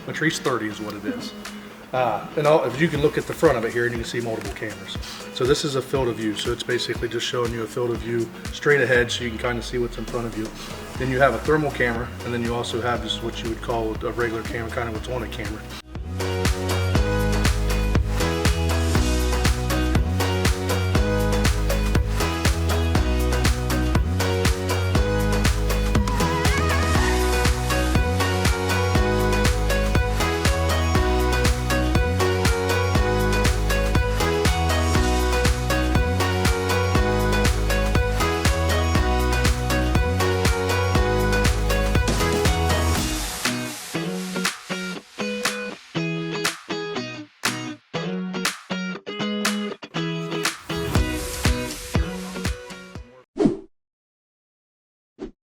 Matrice 30 is what it is. If you can look at the front of it here, and you can see multiple cameras. So this is a field of view, so it's basically just showing you a field of view straight ahead so you can kind of see what's in front of you. Then you have a thermal camera, and then you also have just what you would call a regular camera, kind of what's on a camera.